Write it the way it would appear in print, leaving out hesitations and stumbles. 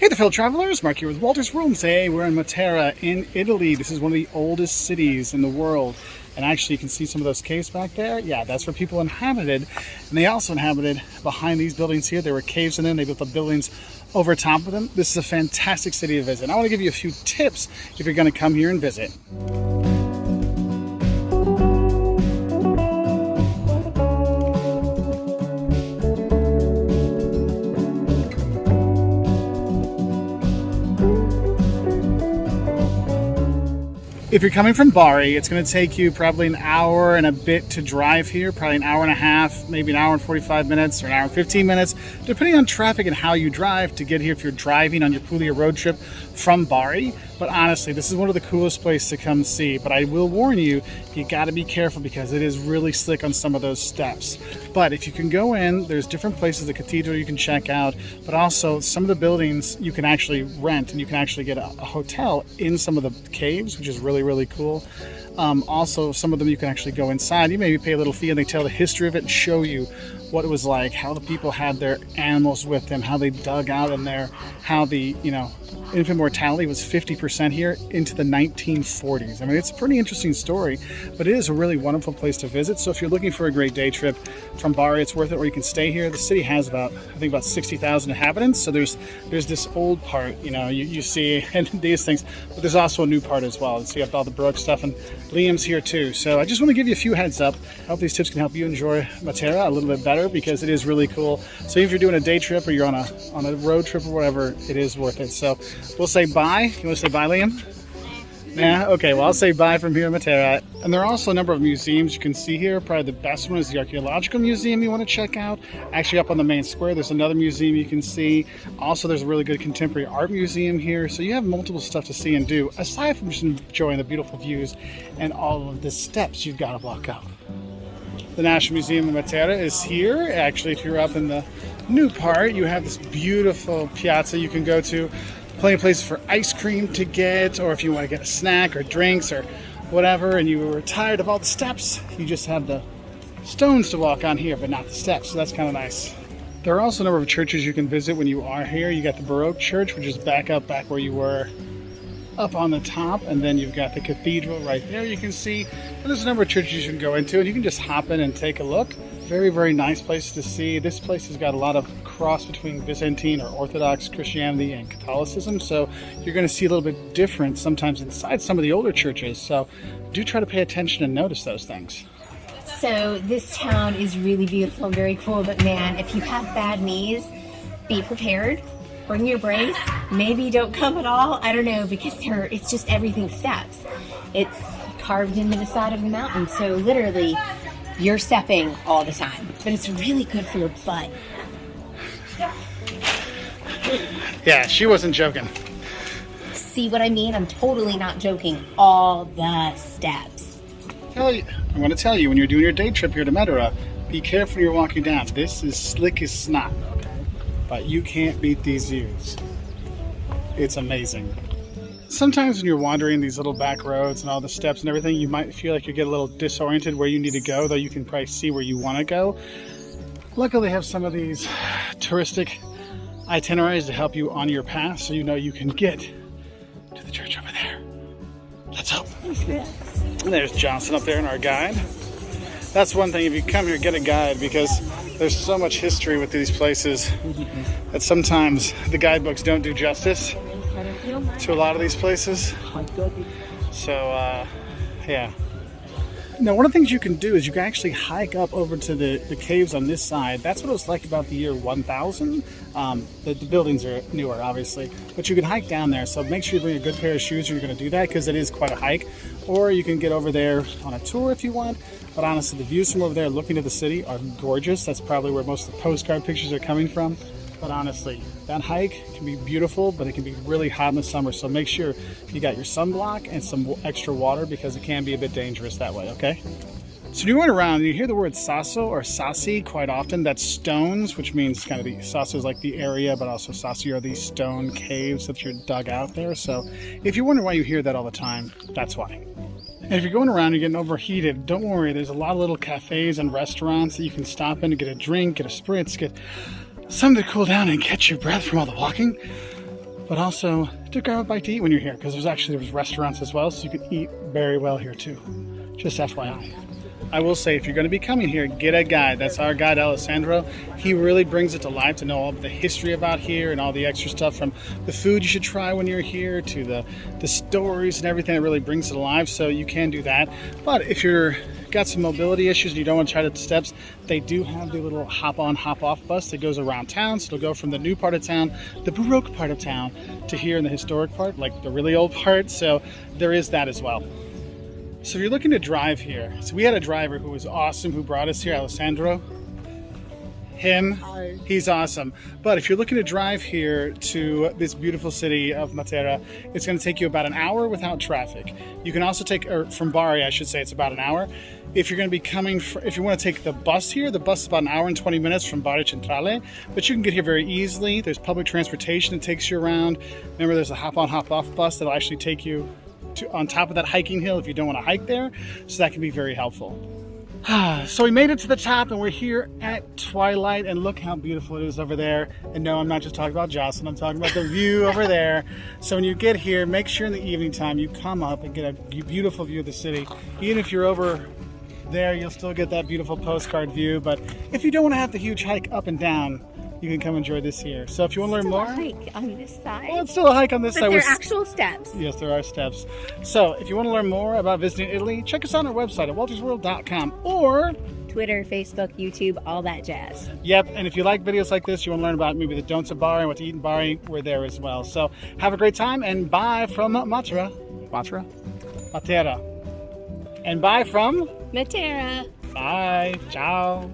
Hey there, fellow travelers, Mark here with Wolters Rooms. Hey, we're in Matera in Italy. This is one of the oldest cities in the world. And actually you can see some of those caves back there. Yeah, that's where people inhabited. And they also inhabited behind these buildings here. There were caves in them. They built the buildings over top of them. This is a fantastic city to visit. And I want to give you a few tips if you're going to come here and visit. If you're coming from Bari, it's going to take you probably an hour and a bit to drive here, probably an hour and a half, maybe an hour and 45 minutes or an hour and 15 minutes, depending on traffic and how you drive to get here if you're driving on your Puglia road trip from Bari. But honestly, this is one of the coolest places to come see. But I will warn you, you got to be careful because it is really slick on some of those steps. But if you can go in, there's different places, the cathedral you can check out, but also some of the buildings you can actually rent and you can actually get a hotel in some of the caves, which is really cool. Also, some of them you can actually go inside. You maybe pay a little fee and they tell the history of it and show you what it was like, how the people had their animals with them, how they dug out in there, how the, infant mortality was 50% here into the 1940s. I mean, it's a pretty interesting story, but it is a really wonderful place to visit. So if you're looking for a great day trip from Bari, it's worth it, or you can stay here. The city has about 60,000 inhabitants. So there's this old part, you see, and these things, but there's also a new part as well. So you have all the Baroque stuff, and Liam's here too. So I just want to give you a few heads up. I hope these tips can help you enjoy Matera a little bit better because it is really cool. So if you're doing a day trip or you're on a road trip or whatever, it is worth it. So we'll say bye. You want to say bye, Liam? Yeah? Okay, well, I'll say bye from here in Matera. And there are also a number of museums you can see here. Probably the best one is the Archaeological Museum you want to check out. Actually, up on the main square, there's another museum you can see. Also, there's a really good contemporary art museum here. So you have multiple stuff to see and do, aside from just enjoying the beautiful views and all of the steps you've got to walk up. The National Museum of Matera is here. Actually, if you're up in the new part, you have this beautiful piazza you can go to. Plenty of places for ice cream to get, or if you want to get a snack or drinks or whatever, and you were tired of all the steps, you just have the stones to walk on here, but not the steps, so that's kind of nice. There are also a number of churches you can visit when you are here. You got the Baroque church, which is back where you were up on the top, and then you've got the cathedral right there you can see, and there's a number of churches you can go into, and you can just hop in and take a look. Very nice place to see. This place has got a lot of cross between Byzantine or Orthodox Christianity and Catholicism, so you're going to see a little bit different sometimes inside some of the older churches, so do try to pay attention and notice those things. So this town is really beautiful and very cool, but man, if you have bad knees, be prepared. Bring your brace. Maybe don't come at all. I don't know, because it's just everything steps. It's carved into the side of the mountain, so literally you're stepping all the time. But it's really good for your butt. Yeah, she wasn't joking. See what I mean? I'm totally not joking. All the steps. I'm going to tell you, when you're doing your day trip here to Matera, be careful when you're walking down. This is slick as snot. But you can't beat these views. It's amazing. Sometimes when you're wandering these little back roads and all the steps and everything, you might feel like you get a little disoriented where you need to go, though you can probably see where you want to go. Luckily, they have some of these touristic itineraries to help you on your path, so you can get to the church over there. Let's hope. And there's Johnson up there in our guide. That's one thing, if you come here, get a guide, because there's so much history with these places that sometimes the guidebooks don't do justice to a lot of these places. So, yeah. Now, one of the things you can do is you can actually hike up over to the caves on this side. That's what it was like about the year 1000. The buildings are newer, obviously, but you can hike down there. So make sure you bring a good pair of shoes if you're going to do that, because it is quite a hike. Or you can get over there on a tour if you want. But honestly, the views from over there looking at the city are gorgeous. That's probably where most of the postcard pictures are coming from. But honestly, that hike can be beautiful, but it can be really hot in the summer. So make sure you got your sunblock and some extra water, because it can be a bit dangerous that way, okay? So when you're going around, you hear the word sasso or sassi quite often. That's stones, which means kind of the sasso is like the area, but also sassi are these stone caves that you're dug out there. So if you're wondering why you hear that all the time, that's why. And if you're going around and you're getting overheated, don't worry. There's a lot of little cafes and restaurants that you can stop in and get a drink, get a spritz, get something to cool down and catch your breath from all the walking. but also to grab a bite to eat when you're here, because there's restaurants as well, so you can eat very well here too. Just FYI. I will say, if you're going to be coming here, get a guide. That's our guide, Alessandro. He really brings it to life to know all the history about here and all the extra stuff, from the food you should try when you're here to the stories and everything. That really brings it alive, so you can do that. But if you're got some mobility issues and you don't want to try the steps, they do have the little hop-on, hop-off bus that goes around town. So it'll go from the new part of town, the Baroque part of town, to here in the historic part, like the really old part. So there is that as well. So if you're looking to drive here, so we had a driver who was awesome who brought us here, Alessandro. He's awesome. But if you're looking to drive here to this beautiful city of Matera, it's going to take you about an hour without traffic. You can also take, or from Bari, I should say, it's about an hour. If you're going to be coming, if you want to take the bus here, the bus is about an hour and 20 minutes from Bari Centrale, but you can get here very easily. There's public transportation that takes you around. Remember, there's a hop-on, hop-off bus that'll actually take you on top of that hiking hill if you don't want to hike there, so that can be very helpful. So we made it to the top and we're here at twilight, and look how beautiful it is over there. And no, I'm not just talking about Jocelyn, I'm talking about the view over there. So when you get here, make sure in the evening time you come up and get a beautiful view of the city. Even if you're over there, you'll still get that beautiful postcard view, but if you don't want to have the huge hike up and down, you can come enjoy this here. So if you want to learn more, hike on this side. Well, it's still a hike on this side. But there are actual steps. Yes, there are steps. So if you want to learn more about visiting Italy, check us out on our website at woltersworld.com, or Twitter, Facebook, YouTube, all that jazz. Yep, and if you like videos like this, you want to learn about maybe the don'ts of Bari and what to eat in Bari, we're there as well. So have a great time, and bye from Matera. And bye from Matera. Bye. Ciao.